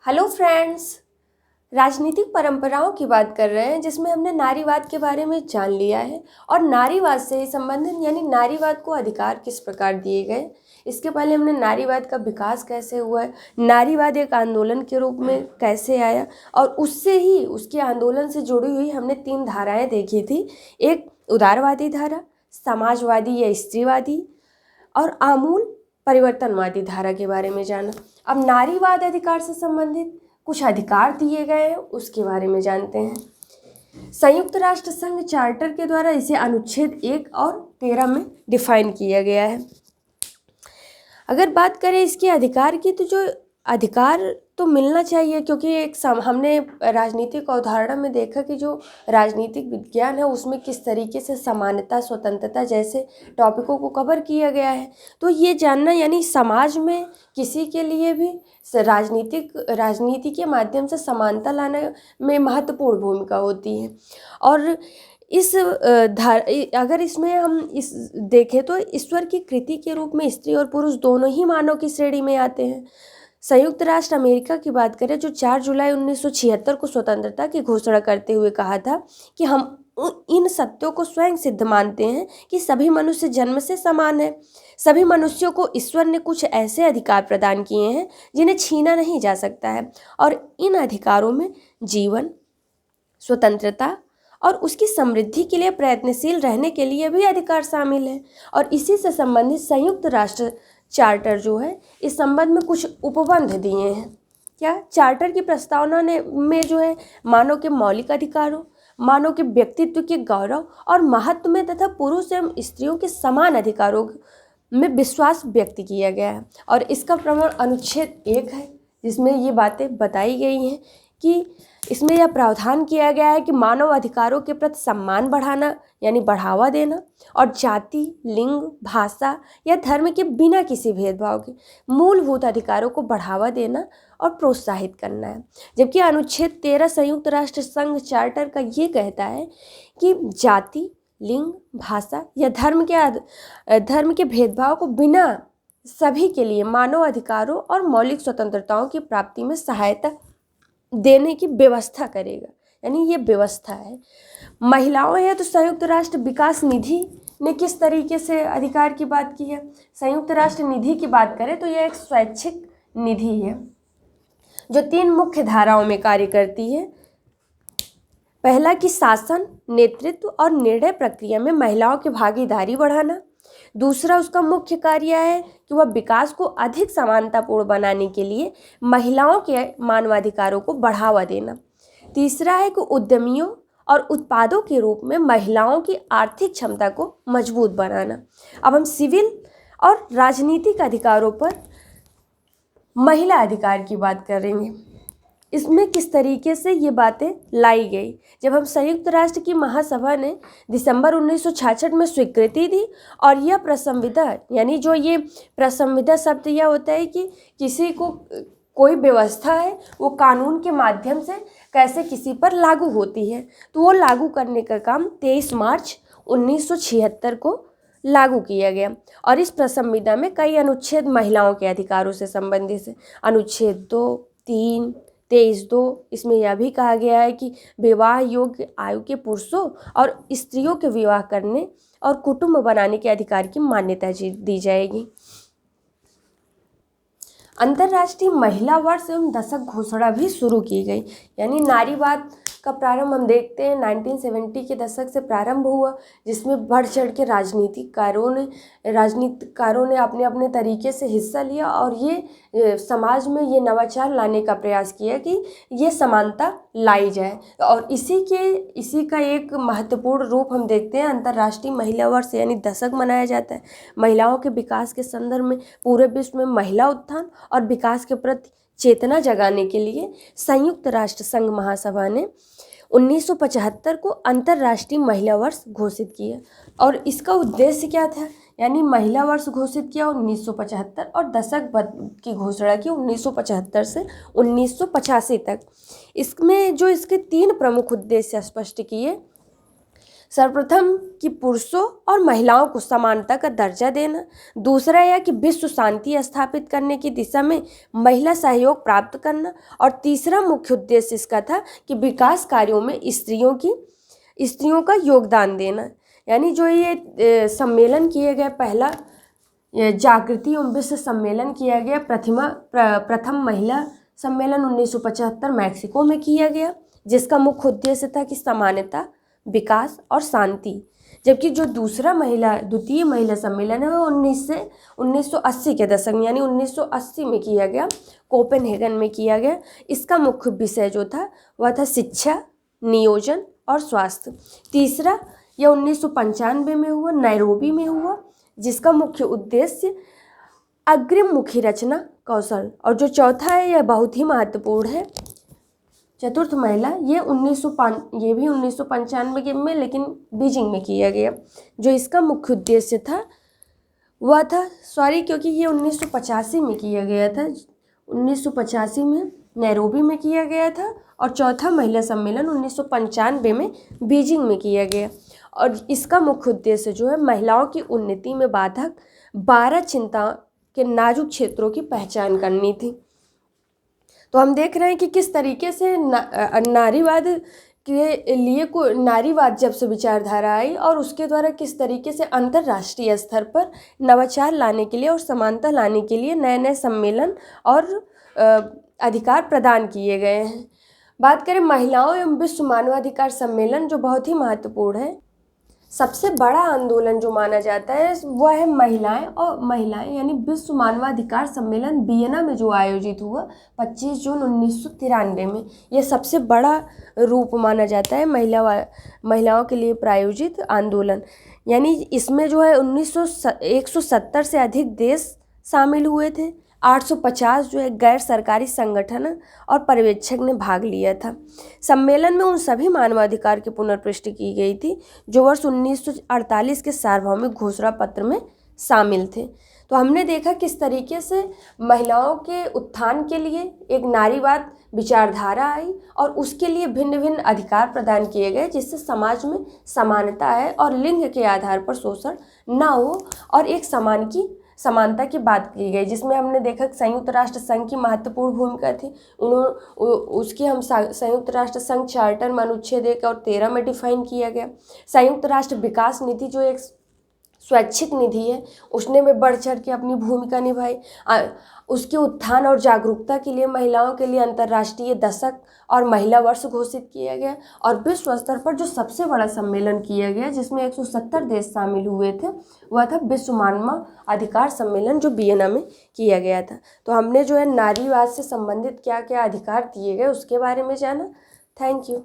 Hello friends. राजनीतिक परंपराओं की बात कर रहे हैं जिसमें हमने नारीवाद के बारे में जान लिया है और नारीवाद से संबंधित यानी नारीवाद को अधिकार किस प्रकार दिए गए। इसके पहले हमने नारीवाद का विकास कैसे हुआ है, नारीवाद एक आंदोलन के रूप में कैसे आया और उससे ही उसके आंदोलन से जुड़ी हुई हमने 3 धाराएं देखी थी। एक उदारवादी धारा, समाजवादी या स्त्रीवादी और आमूल परिवर्तनवादी धारा के बारे में जाना। अब नारीवाद अधिकार से संबंधित कुछ अधिकार दिए गए हैं उसके बारे में जानते हैं। संयुक्त राष्ट्र संघ चार्टर के द्वारा इसे अनुच्छेद 1 और 13 में डिफाइन किया गया है। अगर बात करें इसके अधिकार की, तो जो अधिकार तो मिलना चाहिए, क्योंकि हमने राजनीतिक अवधारणा में देखा कि जो राजनीतिक विज्ञान है उसमें किस तरीके से समानता, स्वतंत्रता जैसे टॉपिकों को कवर किया गया है। तो ये जानना यानी समाज में किसी के लिए भी राजनीति के माध्यम से समानता लाने में महत्वपूर्ण भूमिका होती है। और अगर इसमें हम इस देखें तो ईश्वर की कृति के रूप में स्त्री और पुरुष दोनों ही मानव की श्रेणी में आते हैं। संयुक्त राष्ट्र अमेरिका की बात करें, जो 4 जुलाई 1976 को स्वतंत्रता की घोषणा करते हुए कहा था कि हम इन सत्यों को स्वयं सिद्ध मानते हैं कि सभी मनुष्य जन्म से समान है। सभी मनुष्यों को ईश्वर ने कुछ ऐसे अधिकार प्रदान किए हैं जिन्हें छीना नहीं जा सकता है, और इन अधिकारों में जीवन, स्वतंत्रता और उसकी समृद्धि के लिए प्रयत्नशील रहने के लिए भी अधिकार शामिल है। और इसी से संबंधित संयुक्त राष्ट्र चार्टर जो है इस संबंध में कुछ उपबंध दिए हैं। क्या चार्टर की प्रस्तावना में जो है मानव के मौलिक अधिकारों, मानव के व्यक्तित्व के गौरव और महत्व में तथा पुरुष एवं स्त्रियों के समान अधिकारों में विश्वास व्यक्त किया गया है। और इसका प्रमाण अनुच्छेद 1 है, जिसमें ये बातें बताई गई हैं कि इसमें यह प्रावधान किया गया है कि मानव अधिकारों के प्रति सम्मान बढ़ाना यानी बढ़ावा देना और जाति, लिंग, भाषा या धर्म के बिना किसी भेदभाव के मूलभूत अधिकारों को बढ़ावा देना और प्रोत्साहित करना है। जबकि अनुच्छेद 13 संयुक्त राष्ट्र संघ चार्टर का ये कहता है कि जाति, लिंग, भाषा या धर्म के भेदभाव को बिना सभी के लिए मानव अधिकारों और मौलिक स्वतंत्रताओं की प्राप्ति में सहायता देने की व्यवस्था करेगा, यानी ये व्यवस्था है। महिलाओं है तो संयुक्त राष्ट्र विकास निधि ने किस तरीके से अधिकार की बात की है। संयुक्त राष्ट्र निधि की बात करें तो यह एक स्वैच्छिक निधि है जो 3 मुख्य धाराओं में कार्य करती है। पहला कि शासन, नेतृत्व और निर्णय प्रक्रिया में महिलाओं की भागीदारी बढ़ाना। दूसरा, उसका मुख्य कार्य है कि वह विकास को अधिक समानतापूर्ण बनाने के लिए महिलाओं के मानवाधिकारों को बढ़ावा देना। तीसरा है कि उद्यमियों और उत्पादों के रूप में महिलाओं की आर्थिक क्षमता को मजबूत बनाना। अब हम सिविल और राजनीतिक अधिकारों पर महिला अधिकार की बात करेंगे। इसमें किस तरीके से ये बातें लाई गई। जब हम संयुक्त राष्ट्र की महासभा ने दिसंबर 1966 में स्वीकृति दी और यह प्रसंविधा यानी जो ये प्रसंविधा शब्द यह होता है कि किसी को कोई व्यवस्था है वो कानून के माध्यम से कैसे किसी पर लागू होती है, तो वो लागू करने का काम 23 मार्च 1976 को लागू किया गया। और इस प्रसंविधा में कई अनुच्छेद महिलाओं के अधिकारों से संबंधित है। अनुच्छेद 2, 3, 23(2) इसमें यह भी कहा गया है कि विवाह योग्य आयु के पुरुषों और स्त्रियों के विवाह करने और कुटुंब बनाने के अधिकार की मान्यता दी जाएगी। अंतर्राष्ट्रीय महिला वर्ष एवं दशक घोषणा भी शुरू की गई, यानी नारीवाद का प्रारंभ हम देखते हैं 1970 के दशक से प्रारंभ हुआ, जिसमें बढ़ चढ़ के राजनीतिकारों ने अपने अपने तरीके से हिस्सा लिया और ये समाज में ये नवाचार लाने का प्रयास किया कि ये समानता लाई जाए। और इसी का एक महत्वपूर्ण रूप हम देखते हैं अंतर्राष्ट्रीय महिला वर्ष यानी दशक मनाया जाता है। महिलाओं के विकास के संदर्भ में पूरे विश्व में महिला उत्थान और विकास के प्रति चेतना जगाने के लिए संयुक्त राष्ट्र संघ महासभा ने 1975 को अंतर्राष्ट्रीय महिला वर्ष घोषित किया। और इसका उद्देश्य क्या था, यानी महिला वर्ष घोषित किया 1975 और दशक की घोषणा की 1975 से 1985 तक। इसमें जो इसके 3 प्रमुख उद्देश्य स्पष्ट किए। सर्वप्रथम कि पुरुषों और महिलाओं को समानता का दर्जा देना, दूसरा यह कि विश्व शांति स्थापित करने की दिशा में महिला सहयोग प्राप्त करना, और तीसरा मुख्य उद्देश्य इसका था कि विकास कार्यों में स्त्रियों का योगदान देना। यानी जो ये सम्मेलन किए गए, पहला जागृति एवं विश्व सम्मेलन किया गया, प्रथम महिला सम्मेलन 1975 मैक्सिको में किया गया, जिसका मुख्य उद्देश्य था कि समानता, विकास और शांति। जबकि जो द्वितीय महिला सम्मेलन है वो 1980 के दशक में यानी 1980 में किया गया, कोपेनहेगन में किया गया। इसका मुख्य विषय जो था वह था शिक्षा, नियोजन और स्वास्थ्य। तीसरा यह 1995 में हुआ, नैरोबी में हुआ, जिसका मुख्य उद्देश्य अग्रिम मुखी रचना कौशल। और जो चौथा है यह बहुत ही महत्वपूर्ण है, चतुर्थ महिला, ये भी 1995 में लेकिन बीजिंग में किया गया। जो इसका मुख्य उद्देश्य था वह था क्योंकि ये 1985 में किया गया था, 1985 में नैरोबी में किया गया था, और चौथा महिला सम्मेलन 1995 में बीजिंग में किया गया। और इसका मुख्य उद्देश्य जो है महिलाओं की उन्नति में बाधक 12 चिंता के नाजुक क्षेत्रों की पहचान करनी थी। तो हम देख रहे हैं कि किस तरीके से नारीवाद के लिए नारीवाद जब से विचारधारा आई और उसके द्वारा किस तरीके से अंतर्राष्ट्रीय स्तर पर नवाचार लाने के लिए और समानता लाने के लिए नए नए सम्मेलन और अधिकार प्रदान किए गए हैं। बात करें महिलाओं एवं विश्व मानवाधिकार सम्मेलन, जो बहुत ही महत्वपूर्ण है, सबसे बड़ा आंदोलन जो माना जाता है वह है महिलाएं यानी विश्व मानवाधिकार सम्मेलन वियना में जो आयोजित हुआ 25 जून 1993 में। यह सबसे बड़ा रूप माना जाता है महिलाओं के लिए प्रायोजित आंदोलन। यानी इसमें जो है 170 से अधिक देश शामिल हुए थे, 850 जो है गैर सरकारी संगठन और पर्यवेक्षक ने भाग लिया था। सम्मेलन में उन सभी मानवाधिकार की पुनर्पुष्टि की गई थी जो वर्ष 1948 के सार्वभौमिक घोषणा पत्र में शामिल थे। तो हमने देखा किस तरीके से महिलाओं के उत्थान के लिए एक नारीवाद विचारधारा आई और उसके लिए भिन्न भिन्न अधिकार प्रदान किए गए, जिससे समाज में समानता है और लिंग के आधार पर शोषण न हो और एक समानता की बात की गई, जिसमें हमने देखा संयुक्त राष्ट्र संघ की महत्वपूर्ण भूमिका थी। उसकी हम संयुक्त राष्ट्र संघ चार्टर में अनुच्छेद 1 और 13 में डिफाइन किया गया। संयुक्त राष्ट्र विकास निधि जो एक स्वैच्छिक निधि है, उसने में बढ़ चढ़ के अपनी भूमिका निभाई। उसके उत्थान और जागरूकता के लिए महिलाओं के लिए अंतर्राष्ट्रीय दशक और महिला वर्ष घोषित किया गया। और विश्व स्तर पर जो सबसे बड़ा सम्मेलन किया गया जिसमें 170 देश शामिल हुए थे वह था विश्व मानव अधिकार सम्मेलन जो वियना में किया गया था। तो हमने जो है नारीवाद से संबंधित क्या क्या अधिकार दिए गए उसके बारे में जाना। Thank you.